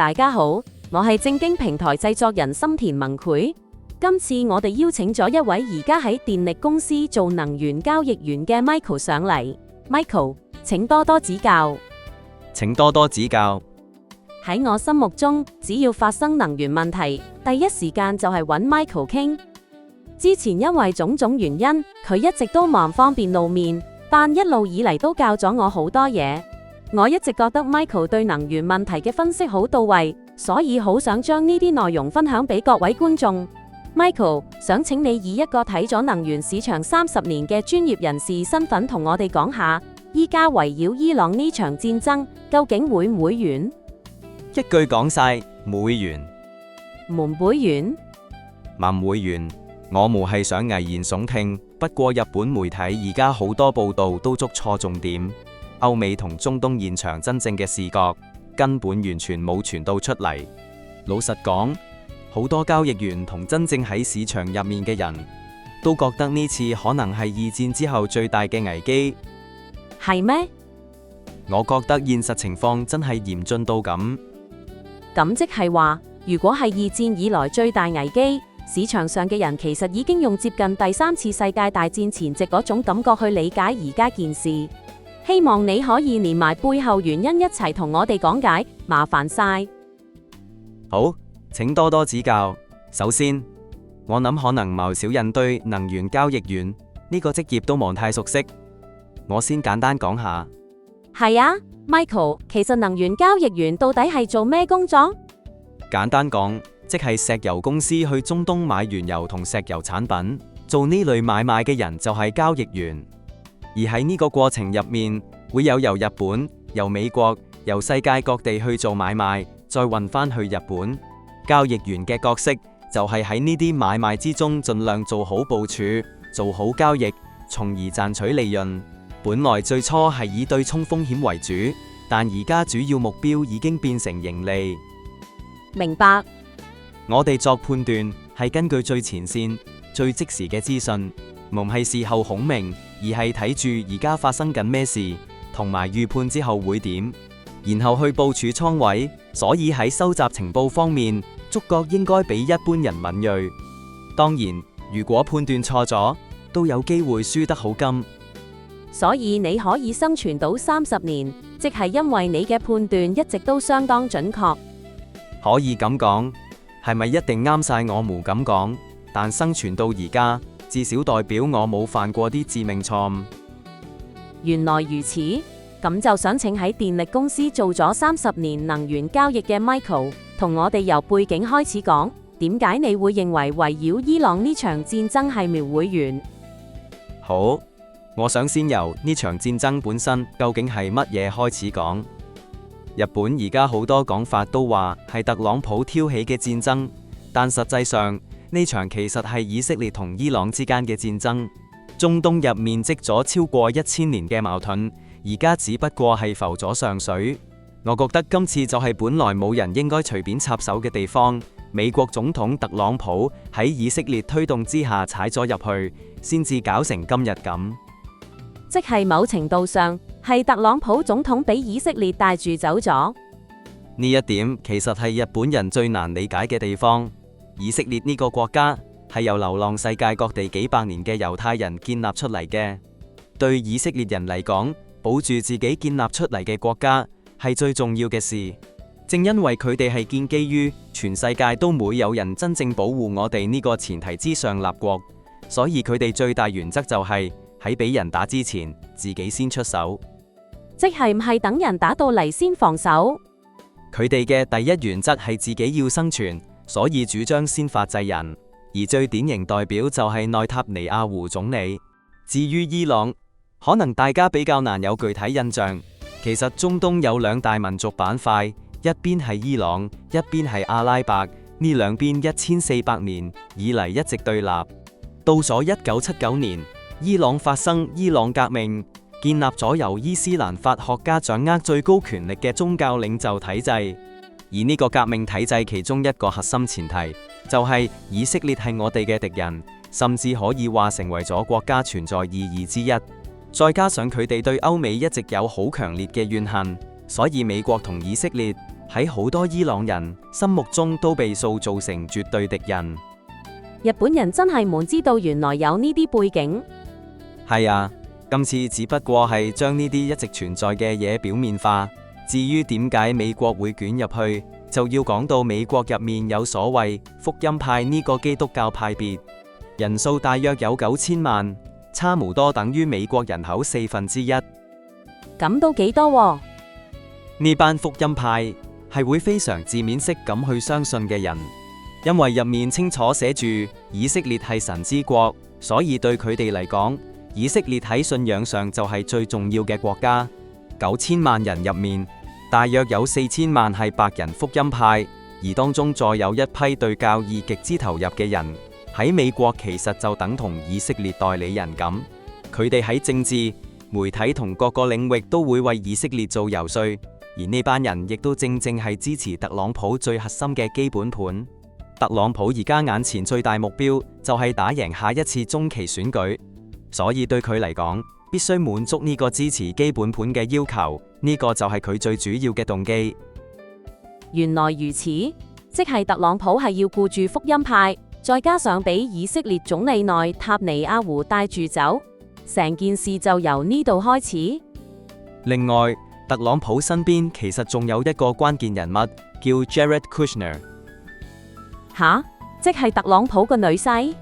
大家好，我係正經平台製作人心田萌繪。今次我哋邀請咗一位而家喺電力公司做能源交易員嘅 Michael 上嚟。Michael，請多多指教。請多多指教。喺我心目中，只要發生能源問題，第一時間就係揾 Michael 傾。之前因為種種原因，佢一直都唔方便露面，但一路以嚟都教咗我好多嘢。我一直覺得 Michael 對能源問題嘅分析好到位，所以好想將呢啲內容分享俾各位觀眾。Michael， 想請你以一個睇咗能源市場30年嘅專業人士身份同我哋講下，依家圍繞伊朗呢場戰爭，究竟會唔會完？一句講晒，唔會完。唔會完？唔會完。我們係想危言聳聽，不過日本媒體而家好多報道都捉錯重點。歐美同中東現場真正嘅視覺根本完全冇傳到出嚟。老實講，好多交易員同真正喺市場入面嘅人都覺得呢次可能係二戰之後最大嘅危機。係咩？我覺得現實情況真係嚴峻到咁。咁即係話，如果係二戰以來最大危機，市場上嘅人其實已經用接近第3次世界大戰前夕嗰種感覺去理解而家件事。希望你可以連埋背後原因一齊同我哋講解，麻煩晒。好，請多多指教。首先，我諗可能冇少人對能源交易員呢個職業都冇太熟悉。我先簡單講下。係啊 ，Michael， 其實能源交易員到底係做咩工作？簡單講，即係石油公司去中東買原油同石油產品，做呢類買賣嘅人就係交易員。而喺呢個過程入面，會有由日本、由美國、由世界各地去做買賣，再運返去日本。交易員嘅角色就係喺呢啲買賣之中盡量做好部署，做好交易，從而賺取利潤。本來最初係以對沖風險為主，但而家主要目標已經變成盈利。明白。我哋作判斷係根據最前線、最即時嘅資訊，唔係事後孔明，而係睇住而家發生緊咩事，同埋預判之後會點，然後去部署倉位。所以喺收集情報方面，觸覺應該比一般人敏銳。當然，如果判斷錯咗，都有機會輸得好金。所以你可以生存到30年，即係因為你嘅判斷一直都相當準確。可以咁講，係咪一定啱晒我冇咁講？但生存到而家，至少代表我冇犯過啲致命錯誤。原來如此，咁就想請喺電力公司做咗30年能源交易嘅 Michael， 同我哋由背景開始講，點解你會認為圍繞伊朗呢場戰爭係未會完？好，我想先由呢場戰爭本身究竟係乜嘢開始講。日本而家好多講法都話係特朗普挑起嘅戰爭，但實際上呢場其實係以色列同伊朗之間嘅戰爭。中東入面積咗超過1000年嘅矛盾，而家只不過係浮咗上水。我覺得今次就係本來冇人應該隨便插手嘅地方。美國總統特朗普喺以色列推動之下踩咗入去，先至搞成今日咁。即係某程度上係特朗普總統俾以色列帶住走咗。呢一點其實係日本人最難理解嘅地方。以色列呢個國家係由流浪世界各地幾百年嘅猶太人建立出嚟嘅。對以色列人嚟講，保住自己建立出嚟嘅國家係最重要嘅事。正因為佢哋係建基於全世界都冇有人真正保護我哋呢個前提之上立國，所以佢哋最大原則就係喺俾人打之前，自己先出手。即係唔係等人打到嚟先防守？佢哋嘅第一原則係自己要生存，所以主張先發制人。而最典型代表就係內塔尼亞胡總理。至於伊朗，可能大家比較難有具體印象。其實中東有2大民族板塊，一邊係伊朗，一邊係阿拉伯。呢兩邊1400年以嚟一直對立。到咗1979年，伊朗發生伊朗革命，建立咗由伊斯蘭法學家掌握最高權力嘅宗教領袖體制。而呢個革命體制其中一個核心前提，就係以色列係我哋嘅敵人，甚至可以話成為咗國家存在意義之一。再加上佢哋對歐美一直有好強烈嘅怨恨，所以美國同以色列喺好多伊朗人心目中都被塑造成絕對敵人。日本人真係唔知道原來有呢啲背景。係啊，今次只不過係將呢啲一直存在嘅嘢表面化。至於點解美國會捲入去，就要講到美國入面有所謂福音派呢個基督教派別，人數大約有9000萬，差唔多等於美國人口1/4。咁都幾多喎？呢班福音派係會非常字面式咁去相信嘅人，因為入面清楚寫住以色列係神之國，所以對佢哋嚟講，以色列喺信仰上就係最重要嘅國家。9000萬人入面，大約有4000萬係白人福音派，而當中再有一批對教義極之投入嘅人，喺美國其實就等同以色列代理人咁，佢哋喺政治、媒體同各個領域都會為以色列做游說，而呢班人亦都正正係支持特朗普最核心嘅基本盤。特朗普而家眼前最大目標就係打贏下一次中期選舉，所以對佢嚟講，必須滿足呢個支持基本盤嘅要求，呢個就係佢最主要嘅動機。原來如此，即係特朗普係要顧住福音派，再加上俾以色列總理內塔尼亞胡帶住走，成件事就由呢度開始。另外，特朗普身邊其實仲有一個關鍵人物叫 Jared Kushner。吓，即係特朗普個女婿？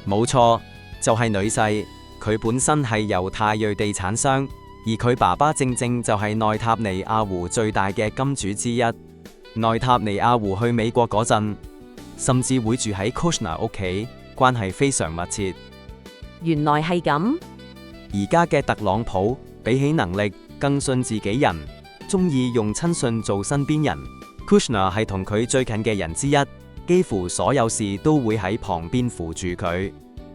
冇錯，就係女婿。佢本身係猶太裔地產商，而佢爸爸正正就係內塔尼亞胡最大嘅金主之一。內塔尼亞胡去美國嗰陣，甚至會住喺 Kushner 屋企，關係非常密切。原來係咁。而家嘅特朗普比起能力更信自己人，中意用親信做身邊人。Kushner 係同佢最近嘅人之一，幾乎所有事都會喺旁邊扶住佢。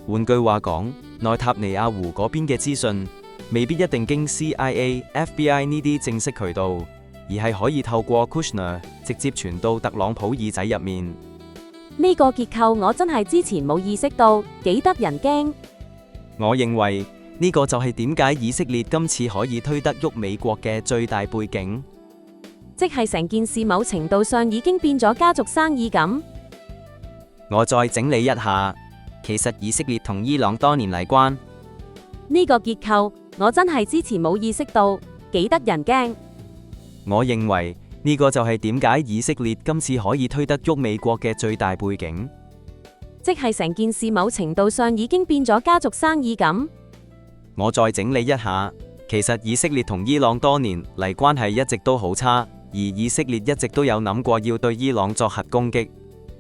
換句話講，內塔尼亞胡嗰邊嘅資訊未必一定經 CIA、FBI 呢啲正式渠道，而係可以透過 Kushner 直接傳到特朗普耳仔入面。呢個結構我真係之前冇意識到，幾得人驚。我認為呢個就係點解以色列今次可以推得喐美國嘅最大背景，即係成件事某程度上已經變咗家族生意咁。我再整理一下。其實以色列同伊朗多年嚟關呢個結構，我真係之前冇意識到，幾得人驚。我認為呢個就係點解以色列今次可以推得喐美國嘅最大背景，即係成件事某程度上已經變咗家族生意咁。我再整理一下，其實以色列同伊朗多年嚟關係一直都好差，而以色列一直都有諗過要對伊朗作核攻擊。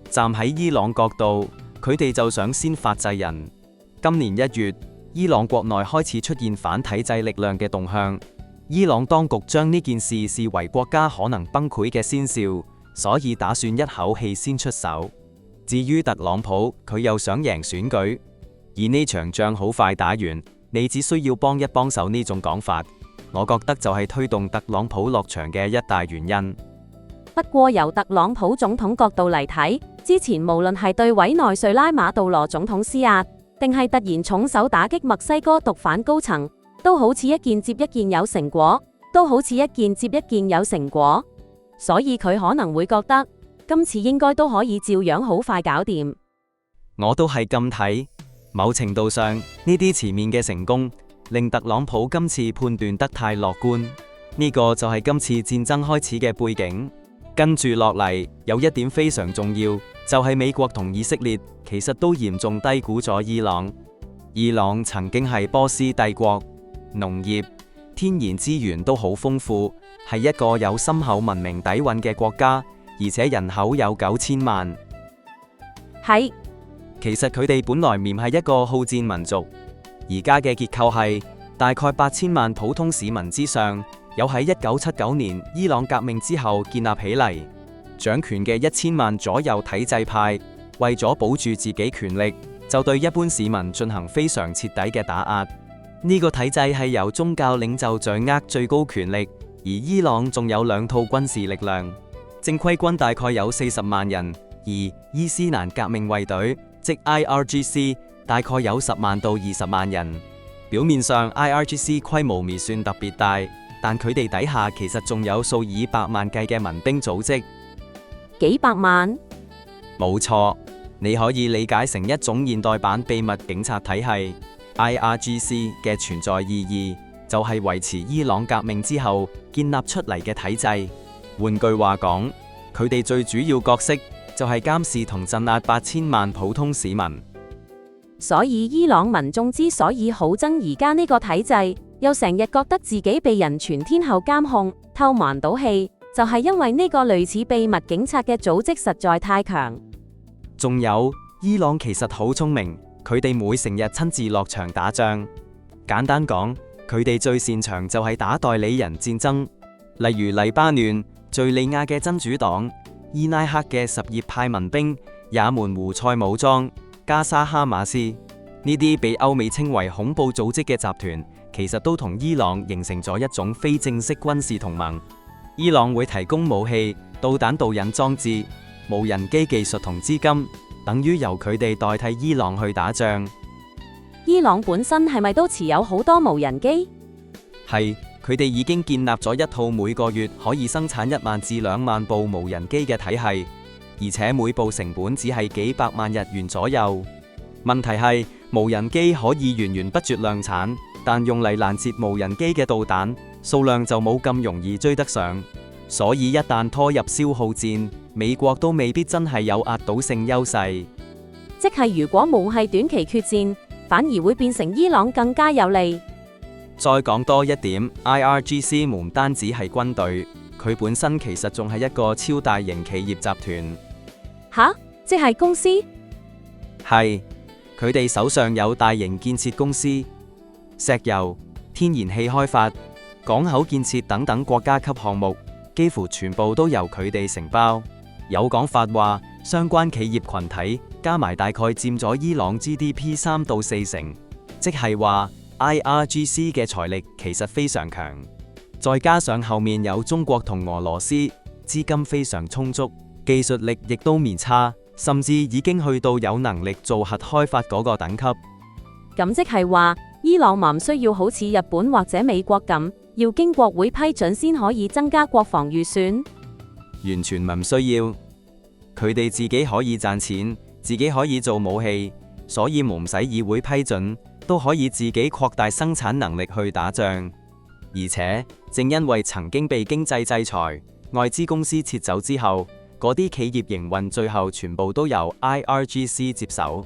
站喺伊朗角度，佢哋就想先發制人。今年1月，伊朗國內開始出現反體制力量嘅動向，伊朗當局將呢件事視為國家可能崩潰嘅先兆，所以打算一口氣先出手。至於特朗普，佢又想贏選舉，而呢場仗好快打完，你只需要幫一幫手呢種講法，我覺得就係推動特朗普落場嘅一大原因。不過由特朗普總統角度嚟睇，之前無論係對委內瑞拉馬杜羅總統施壓，定係突然重手打擊墨西哥毒販高層，都好似一件接一件有成果，所以佢可能會覺得今次應該都可以照樣好快搞掂。我都係咁睇，某程度上呢啲前面嘅成功令特朗普今次判斷得太樂觀，呢個就係今次戰爭開始嘅背景。跟住落嚟有一點非常重要，就係美國同以色列其實都嚴重低估咗伊朗。伊朗曾經係波斯帝國，農業、天然資源都好豐富，係一個有深厚文明底蘊嘅國家，而且人口有9000萬。係，其實佢哋本來面係一個好戰民族，而家嘅結構係大概8000萬普通市民之上，有喺1979年伊朗革命之後建立起嚟，掌權嘅1000萬左右體制派，為咗保住自己權力，就對一般市民進行非常徹底嘅打壓。呢個體制係由宗教領袖掌握最高權力，而伊朗仲有2套軍事力量，正規軍大概有40萬人，而伊斯蘭革命衛隊即 IRGC 大概有10萬到20萬人。表面上 IRGC 規模未算特別大，但佢哋底下其實仲有數以百萬計嘅民兵組織。幾百萬？冇錯，你可以理解成一種現代版秘密警察體系。IRGC 嘅存在意義就係維持伊朗革命之後建立出嚟嘅體制。換句話講，佢哋最主要角色就係監視同鎮壓8000萬普通市民。所以伊朗民眾之所以好憎而家呢個體制，又成日覺得自己被人全天候監控、偷瞞到氣，就係因為呢個類似秘密警察嘅組織實在太強。仲有，伊朗其實好聰明。佢哋會成日親自落場打仗。簡單講，佢哋最擅長就係打代理人戰爭，例如黎巴嫩、敘利亞嘅真主黨、伊拉克嘅什葉派民兵、也門胡塞武裝、加沙哈馬斯，呢啲被歐美稱為恐怖組織嘅集團，其實都同伊朗形成咗一種非正式軍事同盟。伊朗會提供武器、導彈導引裝置、無人機技術同資金，等於由佢哋代替伊朗去打仗。伊朗本身係咪都持有好多無人機？係，佢哋已經建立咗一套每個月可以生產1萬至2萬部無人機嘅體系，而且每部成本只係幾百萬日元左右。問題係，無人機可以源源不絕量產，但用嚟攔截無人機嘅導彈數量就冇咁容易追得上，所以一旦拖入消耗戰，美國都未必真係有壓倒性優勢。即係如果冇係短期決戰，反而會變成伊朗更加有利。再講多一點， IRGC 唔單止係軍隊，佢本身其實仲係一個超大型企業集團。吓？即係公司？係，佢哋手上有大型建設公司、石油、天然氣開發、港口建設等等國家級項目，幾乎全部都由佢哋承包。有講法話，相關企業群體加埋大概佔咗伊朗 GDP 3到4成，即係話 IRGC 嘅財力其實非常強。再加上後面有中國同俄羅斯，資金非常充足，技術力亦都唔差，甚至已經去到有能力做核開發嗰個等級。咁即係話，伊朗唔需要好似日本或者美國咁，要經國會批准先可以增加國防預算？完全唔需要，佢哋自己可以賺錢，自己可以做武器，所以唔使議會批准，都可以自己擴大生產能力去打仗。而且正因為曾經被經濟制裁，外資公司撤走之後，嗰啲企業營運最後全部都由 IRGC 接手。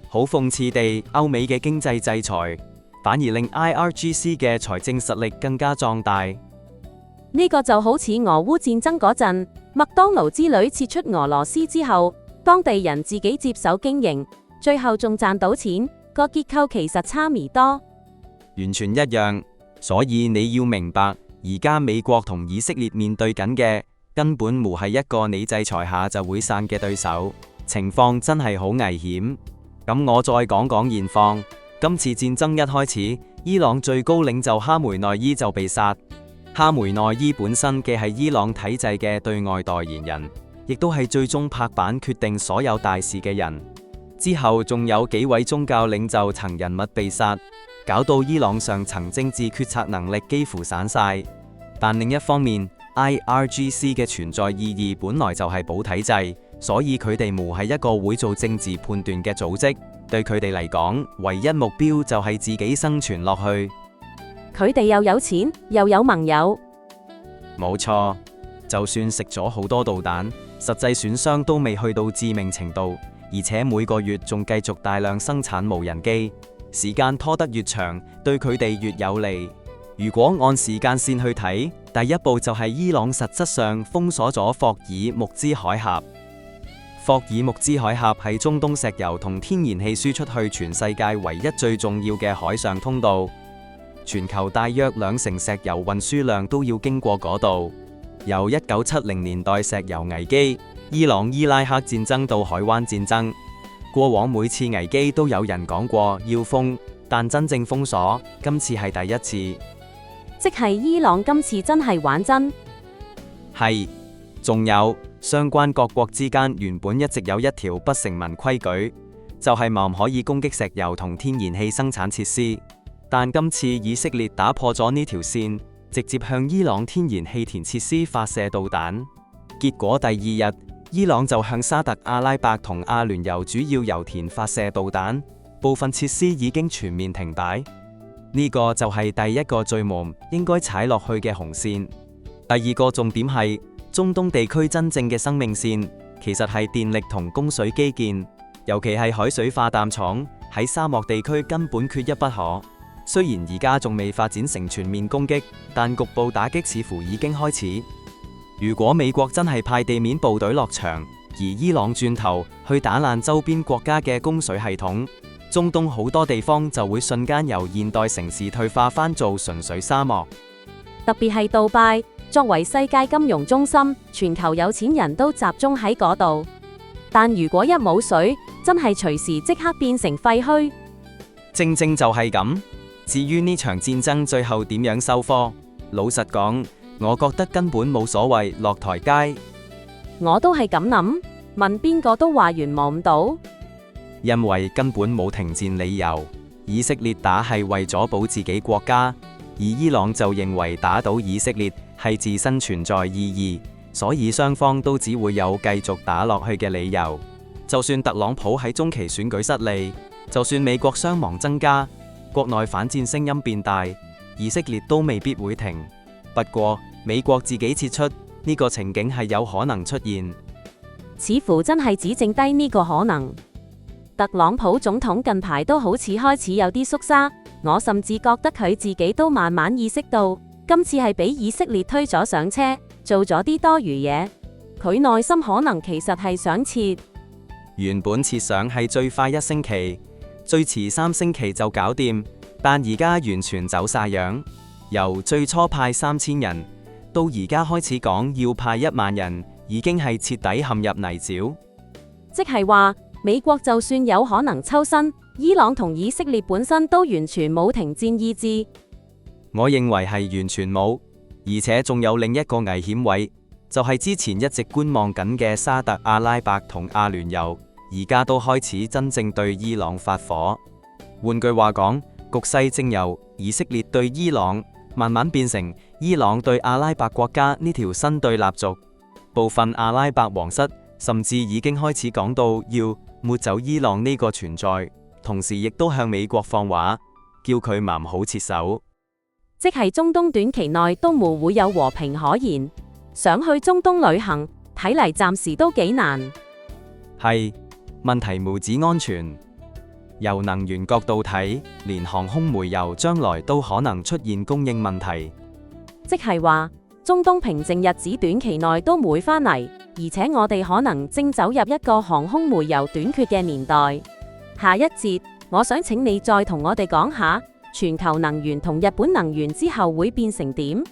好諷刺地，歐美嘅經濟制裁反而令 IRGC 嘅財政實力更加壯大。呢個就好似俄烏戰爭嗰陣，麥當勞之旅撤出俄羅斯之後，當地人自己接手經營，最後仲賺到錢，個結構其實差唔多。完全一樣，所以你要明白，而家美國同以色列面對緊嘅根本唔係一個你制裁下就會散嘅對手，情況真係好危險。咁我再講講現況，今次戰爭一開始，伊朗最高領袖哈梅內伊就被殺。哈梅內伊本身既係伊朗體制嘅對外代言人，亦都係最終拍板決定所有大事嘅人。之後仲有幾位宗教領袖層人物被殺，搞到伊朗上層政治決策能力幾乎散晒。但另一方面， IRGC 嘅存在意義本來就係保體制，所以佢哋唔係一個會做政治判斷嘅組織。對佢哋嚟講，唯一目標就係自己生存落去。佢哋又有錢，又有盟友。冇錯，就算食咗好多導彈，實際損傷都未去到致命程度，而且每個月仲繼續大量生產無人機。時間拖得越長，對佢哋越有利。如果按時間線去睇，第一步就係伊朗實質上封鎖咗霍爾木茲海峽。霍爾木茲海峽係中東石油同天然氣輸出去全世界唯一最重要嘅海上通道。全球大約2成石油運輸量都要經過嗰度。由1970年代石油危機、伊朗伊拉克戰爭到海灣戰爭，過往每次危機都有人講過要封，但真正封鎖，今次係第一次。即係伊朗今次真係玩真。係，仲有相關各國之間原本一直有一條不成文規矩，就係唔可以攻擊石油同天然氣生產設施。但今次以色列打破咗呢條線，直接向伊朗天然氣田設施發射導彈。結果第二日，伊朗就向沙特阿拉伯同阿聯酋主要油田發射導彈，部分設施已經全面停擺。呢個就係第一個最唔應該踩落去嘅紅線。第二個重點係，中東地區真正嘅生命線，其實係電力同供水基建，尤其係海水化淡廠，喺沙漠地區根本缺一不可。雖然而家仲未發展成全面攻擊，但局部打擊似乎已經開始。如果美國真係派地面部隊落場，而伊朗轉頭去打爛周邊國家嘅供水系統，中東好多地方就會瞬間由現代城市退化返做純粹沙漠。特別係杜拜，作為世界金融中心，全球有錢人都集中喺嗰度。但如果一冇水，真係隨時即刻變成廢墟。正正就係咁。至於呢場戰爭最後點樣收科，老實講，我覺得根本冇所謂落台階。我都係咁諗，問邊個都話完望唔到。因為根本冇停戰理由。以色列打係為咗保自己國家，而伊朗就認為打倒以色列係自身存在意義，所以雙方都只會有繼續打落去嘅理由。就算特朗普喺中期選舉失利，就算美國傷亡增加，國內反戰聲音變大，以色列都未必會停。不過美國自己撤出，呢個情景係有可能出現。似乎真係只剩低呢個可能。特朗普總統近排都好似開始有啲縮沙，我甚至覺得佢自己都慢慢意識到，今次係俾以色列推咗上車，做咗啲多餘嘢。佢內心可能其實係想撤。原本設想係最快1星期，最遲3星期就搞掂，但而家完全走晒樣。由最初派3000人，到而家開始講要派1萬人，已經係徹底陷入泥沼。即係話，美國就算有可能抽身，伊朗同以色列本身都完全冇停戰意志。我認為係完全冇，而且仲有另一個危險位，就係之前一直觀望緊嘅沙特阿拉伯同阿聯酋，而家都開始真正對伊朗發火。換句話講，局勢正由以色列對伊朗，慢慢變成伊朗對阿拉伯國家呢條新對立軸。部分阿拉伯皇室甚至已經開始講到要抹走伊朗呢個存在，同時亦都向美國放話，叫佢唔好撤手。即係中東短期內都冇會有和平可言。想去中東旅行，睇嚟暫時都幾難。係，問題無止安全。由能源角度睇，連航空煤油將來都可能出現供應問題。即係話，中東平靜日子短期內都唔會返嚟，而且我哋可能正走入一個航空煤油短缺嘅年代。下一節，我想請你再同我哋講下全球能源同日本能源之後會變成點。